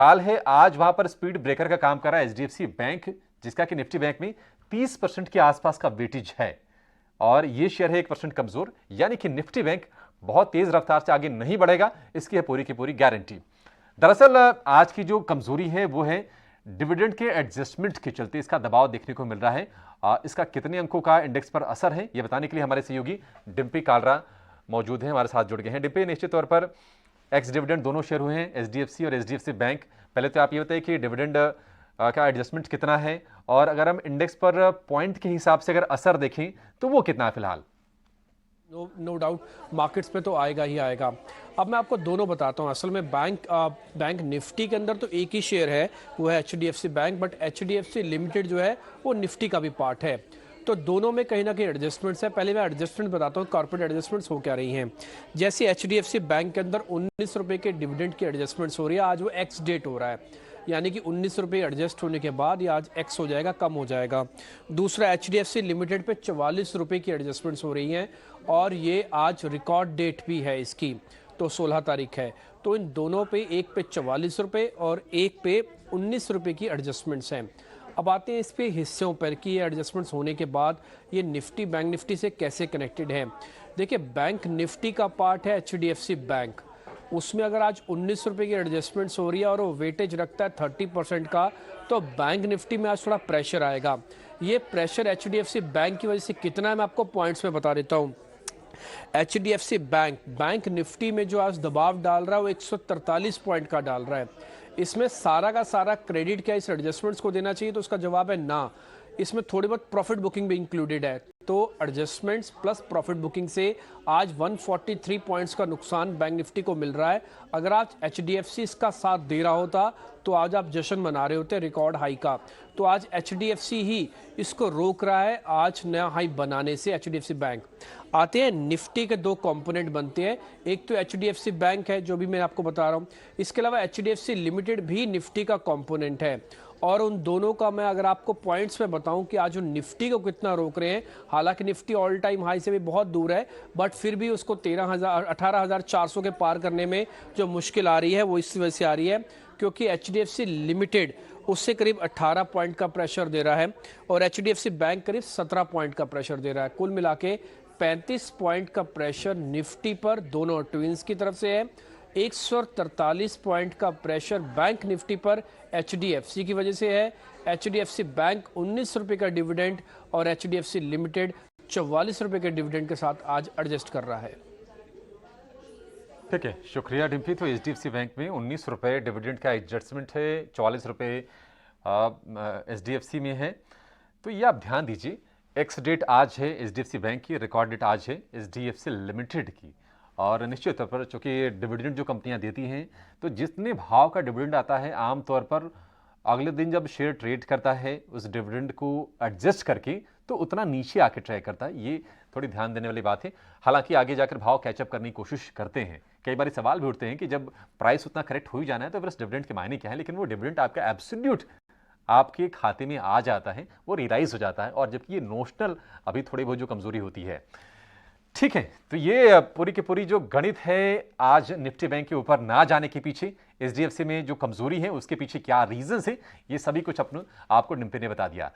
हाल है आज वहां पर स्पीड ब्रेकर का काम कर रहा है एचडीएफसी बैंक, जिसका कि निफ्टी बैंक में 30% के आसपास का वेटेज है और ये शेयर है 1% कमजोर, यानी कि निफ्टी बैंक बहुत तेज रफ्तार से आगे नहीं बढ़ेगा, इसकी है पूरी की पूरी गारंटी। दरअसल आज की जो कमजोरी है वो है डिविडेंड के एडजस्टमेंट के चलते इसका दबाव देखने को मिल रहा है। इसका कितने अंकों का इंडेक्स पर असर है ये बताने के लिए हमारे सहयोगी डिम्पी कालरा मौजूद हैं, हमारे साथ जुड़ गए हैं। डिम्पी, निश्चित तौर पर एक्स डिविडेंड दोनों शेयर हुए हैं, एचडीएफसी और एचडीएफसी बैंक। पहले तो आप ये बताइए कि डिविडेंड का एडजस्टमेंट कितना है और अगर हम इंडेक्स पर पॉइंट के हिसाब से अगर असर देखें तो वो कितना है फिलहाल? नो डाउट मार्केट्स पे तो आएगा ही आएगा। अब मैं आपको दोनों बताता हूँ। असल में बैंक निफ्टी के अंदर तो एक ही शेयर है, वो है HDFC bank, but HDFC limited जो है वो निफ्टी का भी पार्ट है। तो दोनों में कहीं ना कहीं एडजस्टमेंट्स है। पहले मैं एडजस्टमेंट बताता हूँ, कॉर्पोरेट एडजस्टमेंट्स हो क्या रही हैं। जैसे एचडीएफसी बैंक के अंदर 19 रुपये के डिविडेंड की एडजस्टमेंट्स हो रही है। आज वो एक्स डेट हो रहा है, यानी कि 19 रुपये एडजस्ट होने के बाद ये आज एक्स हो जाएगा, कम हो जाएगा। दूसरा एचडीएफसी लिमिटेड पे 44 रुपये की एडजस्टमेंट्स हो रही हैं और ये आज रिकॉर्ड डेट भी है इसकी, तो 16 तारीख है। तो इन दोनों पे, एक पे 44 रुपये और एक पे 19 रुपये की एडजस्टमेंट्स हैं। अब आते हैं इस पे हिस्सों पर कि ये एडजस्टमेंट्स होने के बाद ये निफ्टी बैंक निफ्टी से कैसे कनेक्टेड है। देखिए, बैंक निफ्टी का पार्ट है एचडीएफसी बैंक, उसमें अगर आज 19 रुपये की एडजस्टमेंट्स हो रही है और वो वेटेज रखता है 30% का, तो बैंक निफ्टी में आज थोड़ा प्रेशर आएगा। ये प्रेशर एचडीएफसी बैंक की वजह से कितना है मैं आपको पॉइंट्स में बता देता हूँ। एचडीएफसी बैंक निफ्टी में जो आज दबाव डाल रहा है वो 143 पॉइंट का डाल रहा है। इसमें सारा का सारा क्रेडिट क्या इस एडजस्टमेंट्स को देना चाहिए, तो उसका जवाब है ना। इसमें थोड़ी बहुत प्रॉफिट बुकिंग भी इंक्लूडेड है, तो एडजस्टमेंट्स प्लस प्रॉफिट बुकिंग से आज 143 पॉइंट्स का नुकसान बैंक निफ्टी को मिल रहा है। अगर आज एचडीएफसी इसका साथ दे रहा होता तो आज आप जश्न मना रहे होते रिकॉर्ड हाई का। तो आज एचडीएफसी ही इसको रोक रहा है आज नया हाई बनाने से, एचडीएफसी बैंक। आते हैं निफ्टी के दो कंपोनेंट बनते हैं, एक तो एचडीएफसी बैंक है जो भी मैं आपको बता रहा हूँ, इसके अलावा एचडीएफसी लिमिटेड भी निफ्टी का कंपोनेंट है। और उन दोनों का मैं अगर आपको पॉइंट्स में बताऊं कि आज निफ्टी को कितना रोक रहे हैं, हालांकि निफ्टी ऑल टाइम हाई से भी बहुत दूर है, बट फिर भी उसको 18,400 के पार करने में जो मुश्किल आ रही है वो इस वजह से आ रही है क्योंकि एचडीएफसी लिमिटेड उससे करीब 18 पॉइंट का प्रेशर दे रहा है और एचडीएफसी बैंक करीब 17 पॉइंट का प्रेशर दे रहा है। कुल मिला के 35 पॉइंट का प्रेशर निफ्टी पर दोनों ट्विंस की तरफ से है। 143 पॉइंट का प्रेशर बैंक निफ्टी पर एचडीएफसी की वजह से है। एचडीएफसी बैंक 19 रुपये का डिविडेंड और एचडीएफसी लिमिटेड 44 रुपये के डिविडेंड के साथ आज एडजस्ट कर रहा है। ठीक है, शुक्रिया डिम्पी। तो एचडीएफसी बैंक में 19 रुपये डिविडेंड का एडजस्टमेंट है, 44 रुपये एचडीएफसी में है। तो ये आप ध्यान दीजिए, एक्स डेट आज है एचडीएफसी बैंक की, रिकॉर्ड डेट आज है एचडीएफसी लिमिटेड की। और निश्चित तौर पर चूंकि डिविडेंड जो कंपनियां देती हैं, तो जितने भाव का डिविडेंड आता है आमतौर पर अगले दिन जब शेयर ट्रेड करता है उस डिविडेंड को एडजस्ट करके तो उतना नीचे आके ट्राई करता है। ये थोड़ी ध्यान देने वाली बात है। हालांकि आगे जाकर भाव कैचअप करने की कोशिश करते हैं। कई बार सवाल भी उठते हैं कि जब प्राइस उतना करेक्ट हो ही जाना है तो फिर इस डिविडेंड के मायने क्या है, लेकिन वो डिविडेंड आपका एब्सोल्यूट आपके खाते में आ जाता है, वो रियलाइज हो जाता है, और जबकि ये नोशनल अभी थोड़ी बहुत जो कमजोरी होती है। ठीक है, तो ये पूरी की पूरी जो गणित है आज निफ्टी बैंक के ऊपर ना जाने के पीछे, एचडीएफसी में जो कमजोरी है उसके पीछे क्या रीजंस है, ये सभी कुछ आपको डिम्पी ने बता दिया।